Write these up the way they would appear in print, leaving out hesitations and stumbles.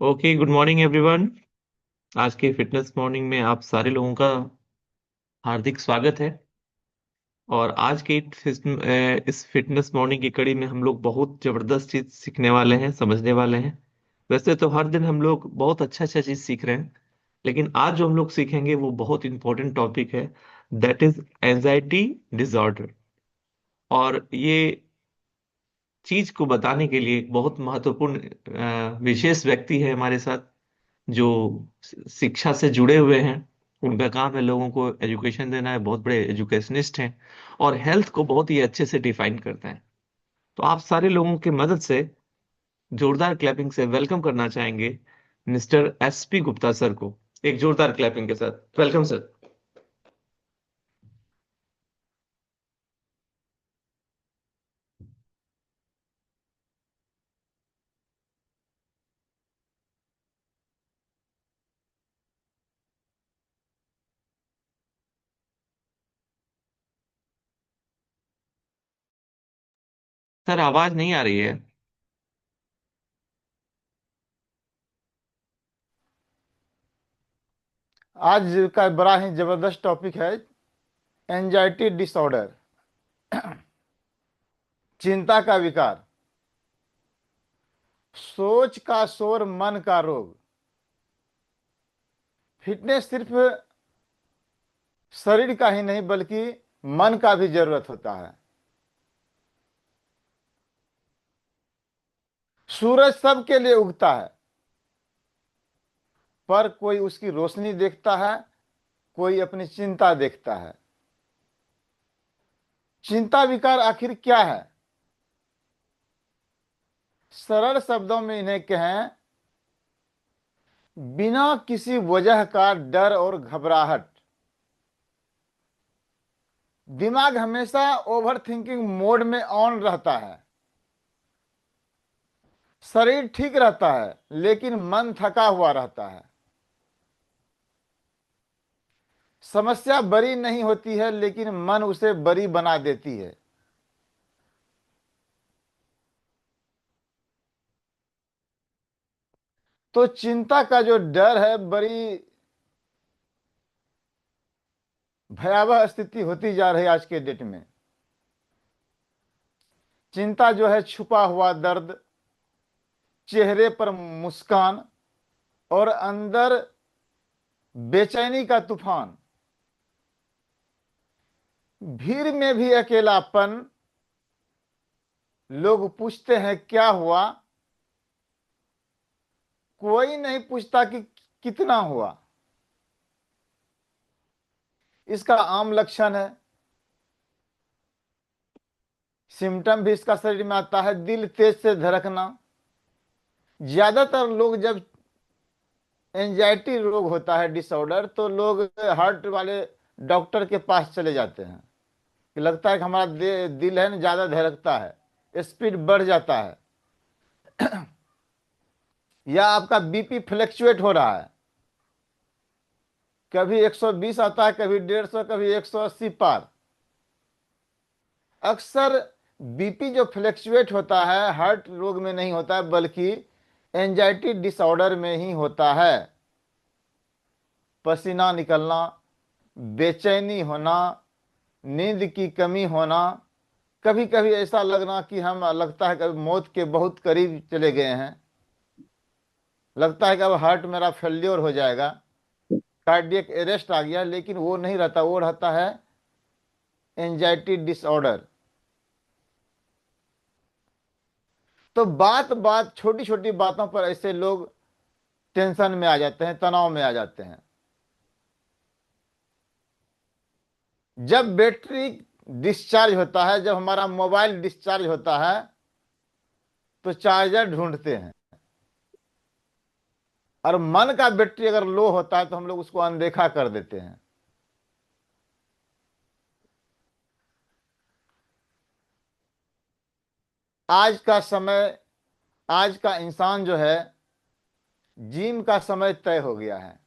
Okay, good morning everyone. आज के fitness morning में आप सारे लोगों का हार्दिक स्वागत है। और आज के इस फिटनेस मॉर्निंग की कड़ी में हम लोग बहुत जबरदस्त चीज सीखने वाले हैं, समझने वाले हैं। वैसे तो हर दिन हम लोग बहुत अच्छा अच्छा चीज सीख रहे हैं, लेकिन आज जो हम लोग सीखेंगे वो बहुत इंपॉर्टेंट टॉपिक है। That is anxiety disorder. और ये चीज को बताने के लिए एक बहुत महत्वपूर्ण विशेष व्यक्ति है हमारे साथ, जो शिक्षा से जुड़े हुए हैं। उनका काम है लोगों को एजुकेशन देना, है, बहुत बड़े एजुकेशनिस्ट हैं और हेल्थ को बहुत ही अच्छे से डिफाइन करते हैं। तो आप सारे लोगों की मदद से जोरदार क्लैपिंग से वेलकम करना चाहेंगे मिस्टर SP गुप्ता सर को। एक जोरदार क्लैपिंग के साथ वेलकम सर। सर आवाज नहीं आ रही है। आज का बड़ा ही जबरदस्त टॉपिक है। एंजाइटी डिसऑर्डर, चिंता का विकार, सोच का शोर, मन का रोग। फिटनेस सिर्फ शरीर का ही नहीं बल्कि मन का भी जरूरत होता है। सूरज सबके लिए उगता है, पर कोई उसकी रोशनी देखता है, कोई अपनी चिंता देखता है। चिंता विकार आखिर क्या है? सरल शब्दों में इन्हें कहें, बिना किसी वजह का डर और घबराहट। दिमाग हमेशा ओवर थिंकिंग मोड में ऑन रहता है। शरीर ठीक रहता है लेकिन मन थका हुआ रहता है। समस्या बड़ी नहीं होती है लेकिन मन उसे बड़ी बना देती है। तो चिंता का जो डर है, बड़ी भयावह स्थिति होती जा रही है आज के डेट में। चिंता जो है छुपा हुआ दर्द, चेहरे पर मुस्कान और अंदर बेचैनी का तूफान। भीड़ में भी अकेलापन। लोग पूछते हैं क्या हुआ, कोई नहीं पूछता कि कितना हुआ। इसका आम लक्षण है। सिम्टम भी इसका शरीर में आता है, दिल तेज से धड़कना। ज्यादातर लोग जब एंजाइटी रोग होता है, डिसऑर्डर, तो लोग हार्ट वाले डॉक्टर के पास चले जाते हैं कि लगता है कि हमारा दिल है ना ज्यादा धड़कता है, स्पीड बढ़ जाता है, या आपका बीपी फ्लक्चुएट हो रहा है। कभी 120 आता है, कभी 150, कभी 180 पार। अक्सर बीपी जो फ्लक्चुएट होता है हार्ट रोग में नहीं होता है बल्कि एंजाइटी डिसऑर्डर में ही होता है। पसीना निकलना, बेचैनी होना, नींद की कमी होना, कभी कभी ऐसा लगना कि हम लगता है कि मौत के बहुत करीब चले गए हैं। लगता है कि अब हार्ट मेरा फेल्योर हो जाएगा, कार्डियक अरेस्ट आ गया, लेकिन वो नहीं रहता, वो रहता है एंजाइटी डिसऑर्डर। तो बात बात छोटी छोटी बातों पर ऐसे लोग टेंशन में आ जाते हैं, तनाव में आ जाते हैं। जब बैटरी डिस्चार्ज होता है, जब हमारा मोबाइल डिस्चार्ज होता है, तो चार्जर ढूंढते हैं। और मन का बैटरी अगर लो होता है तो हम लोग उसको अनदेखा कर देते हैं। आज का समय, आज का इंसान जो है, जिम का समय तय हो गया है।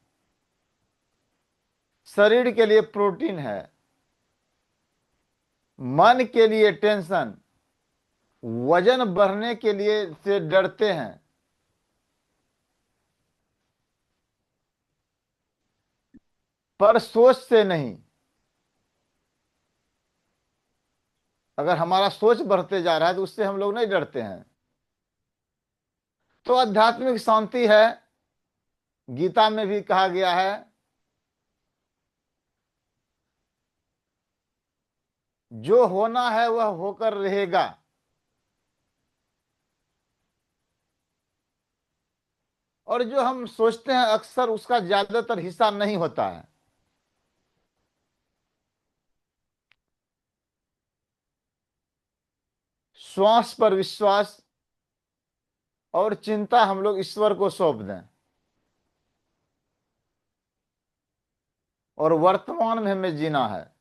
शरीर के लिए प्रोटीन है, मन के लिए टेंशन, वजन बढ़ने के लिए से डरते हैं। पर सोच से नहीं। अगर हमारा सोच बढ़ते जा रहा है तो उससे हम लोग नहीं डरते हैं। तो आध्यात्मिक शांति है, गीता में भी कहा गया है, जो होना है वह होकर रहेगा। और जो हम सोचते हैं अक्सर उसका ज्यादातर हिस्सा नहीं होता है। श्वास पर विश्वास और चिंता हम लोग ईश्वर को सौंप दें, और वर्तमान में हमें जीना है।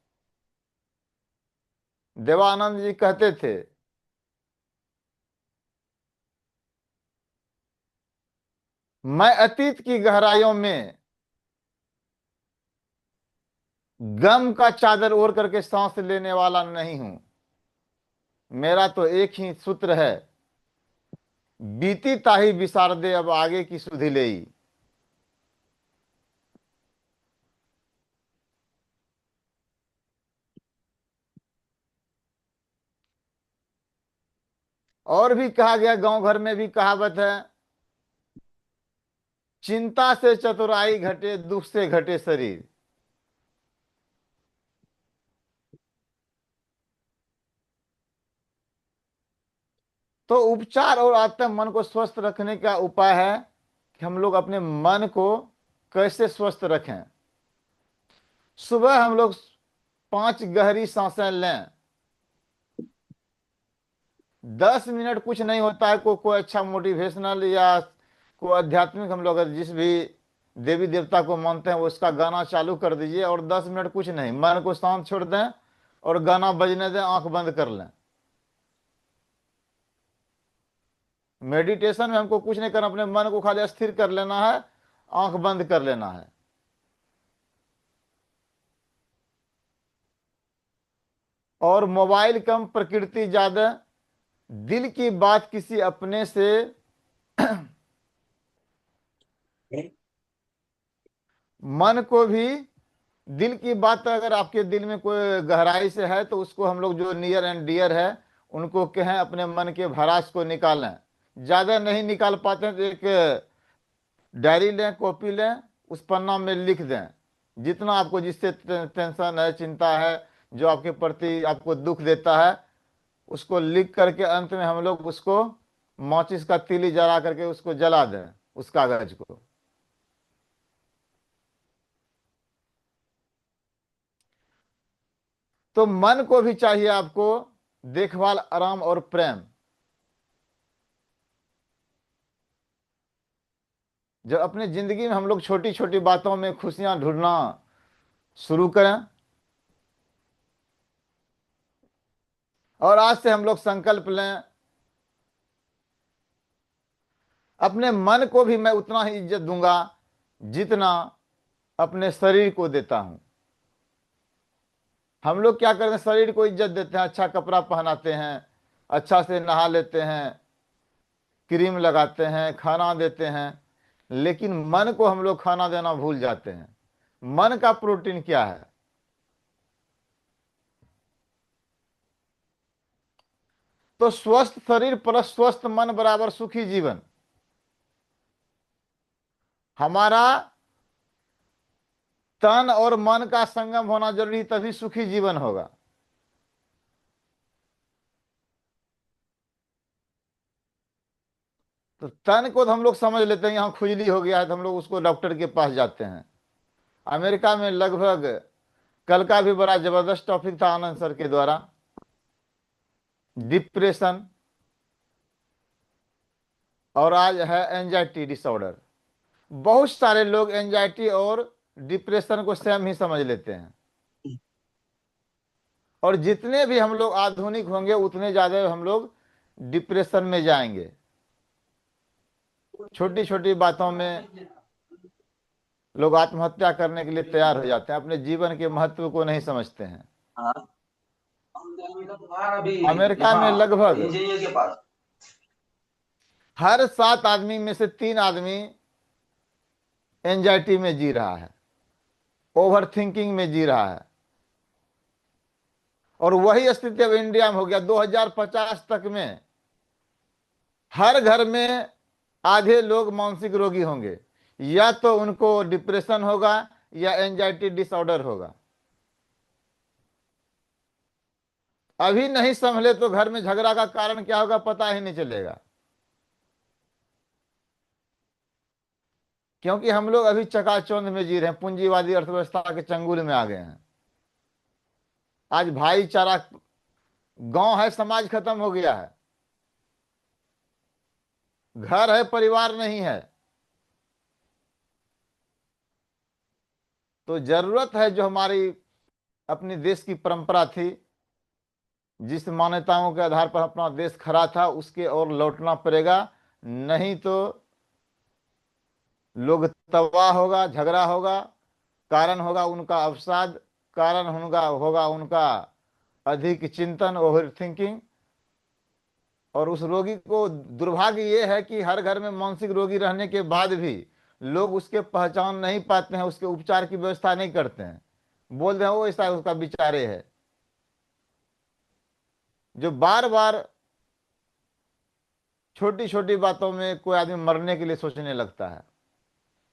देवानंद जी कहते थे, मैं अतीत की गहराइयों में गम का चादर ओढ़ करके सांस लेने वाला नहीं हूं। मेरा तो एक ही सूत्र है, बीती ताही बिसार दे अब आगे की सुधि लेई। और भी कहा गया, गांव घर में भी कहावत है, चिंता से चतुराई घटे दुख से घटे शरीर। तो उपचार और आत्म मन को स्वस्थ रखने का उपाय है कि हम लोग अपने मन को कैसे स्वस्थ रखें। सुबह हम लोग 5 गहरी सांसें लें। 10 मिनट कुछ नहीं होता है। कोई अच्छा मोटिवेशनल या कोई आध्यात्मिक, हम लोग अगर जिस भी देवी देवता को मानते हैं वो उसका गाना चालू कर दीजिए, और 10 मिनट कुछ नहीं, मन को शांत छोड़ दें और गाना बजने दें, आंख बंद कर लें। मेडिटेशन में हमको कुछ नहीं करना, अपने मन को खाली स्थिर कर लेना है, आंख बंद कर लेना है। और मोबाइल कम, प्रकृति ज्यादा, दिल की बात किसी अपने से मन को भी, दिल की बात अगर आपके दिल में कोई गहराई से है तो उसको हम लोग जो नियर एंड डियर है उनको कहें अपने मन के भरास को निकालें। ज्यादा नहीं निकाल पाते हैं तो एक डायरी लें, कॉपी लें, उस पन्ना में लिख दें जितना आपको, जिससे टेंशन है, चिंता है, जो आपके प्रति आपको दुख देता है, उसको लिख करके अंत में हम लोग उसको माचिस का तीली जला करके उसको जला दें, उस कागज को। तो मन को भी चाहिए आपको देखभाल, आराम और प्रेम। जब अपने जिंदगी में हम लोग छोटी छोटी बातों में खुशियां ढूंढना शुरू करें, और आज से हम लोग संकल्प लें, अपने मन को भी मैं उतना ही इज्जत दूंगा जितना अपने शरीर को देता हूं। हम लोग क्या करते हैं, शरीर को इज्जत देते हैं, अच्छा कपड़ा पहनाते हैं, अच्छा से नहा लेते हैं, क्रीम लगाते हैं, खाना देते हैं, लेकिन मन को हम लोग खाना देना भूल जाते हैं। मन का प्रोटीन क्या है? तो स्वस्थ शरीर प्लस स्वस्थ मन बराबर सुखी जीवन। हमारा तन और मन का संगम होना जरूरी, तभी सुखी जीवन होगा। तो तन को तो हम लोग समझ लेते हैं, यहाँ खुजली हो गया है तो हम लोग उसको डॉक्टर के पास जाते हैं। अमेरिका में लगभग, कल का भी बड़ा जबरदस्त टॉपिक था आनंद सर के द्वारा, डिप्रेशन, और आज है एंजाइटी डिसऑर्डर। बहुत सारे लोग एंजाइटी और डिप्रेशन को सेम ही समझ लेते हैं, और जितने भी हम लोग आधुनिक होंगे उतने ज्यादा हम लोग डिप्रेशन में जाएंगे। छोटी छोटी बातों में लोग आत्महत्या करने के लिए तैयार हो जाते हैं, अपने जीवन के महत्व को नहीं समझते हैं। अमेरिका में लगभग हर 7 आदमी में से 3 आदमी एंजाइटी में जी रहा है। ओवर थिंकिंग में जी रहा है। और वही स्थिति अब इंडिया में हो गया। 2050 तक में हर घर में आधे लोग मानसिक रोगी होंगे, या तो उनको डिप्रेशन होगा या एंजाइटी डिसऑर्डर होगा। अभी नहीं संभले तो घर में झगड़ा का कारण क्या होगा पता ही नहीं चलेगा, क्योंकि हम लोग अभी चकाचौंध में जी रहे हैं, पूंजीवादी अर्थव्यवस्था के चंगुल में आ गए हैं। आज भाईचारा, गांव है समाज खत्म हो गया है, घर है परिवार नहीं है। तो जरूरत है, जो हमारी अपनी देश की परंपरा थी, जिस मान्यताओं के आधार पर अपना देश खड़ा था, उसके ओर लौटना पड़ेगा। नहीं तो लोग तबाह होगा, झगड़ा होगा, कारण होगा उनका अवसाद, कारण होगा होगा उनका अधिक चिंतन, ओवर थिंकिंग। और उस रोगी को दुर्भाग्य ये है कि हर घर में मानसिक रोगी रहने के बाद भी लोग उसके पहचान नहीं पाते हैं, उसके उपचार की व्यवस्था नहीं करते हैं, बोल रहे हैं वो ऐसा उसका विचारे है। जो बार बार छोटी छोटी बातों में कोई आदमी मरने के लिए सोचने लगता है,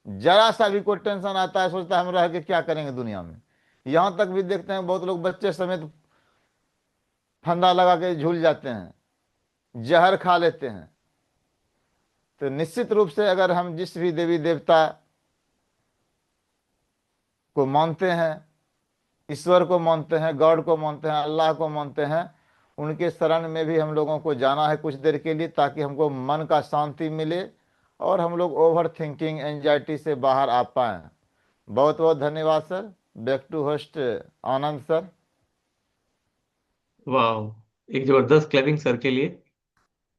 जरा सा भी कोई टेंशन आता है सोचता है हम रह के क्या करेंगे दुनिया में। यहां तक भी देखते हैं बहुत लोग बच्चे समेत फंदा लगा के झूल जाते हैं, जहर खा लेते हैं। तो निश्चित रूप से अगर हम जिस भी देवी देवता को मानते हैं, ईश्वर को मानते हैं, गॉड को मानते हैं, अल्लाह को मानते हैं, उनके शरण में भी हम लोगों को जाना है कुछ देर के लिए, ताकि हमको मन का शांति मिले और हम लोग ओवर थिंकिंग एंजाइटी से बाहर आ पाए। बहुत बहुत धन्यवाद sir. Back to host Anand sir. वाह, एक जबरदस्त क्लैपिंग सर के लिए।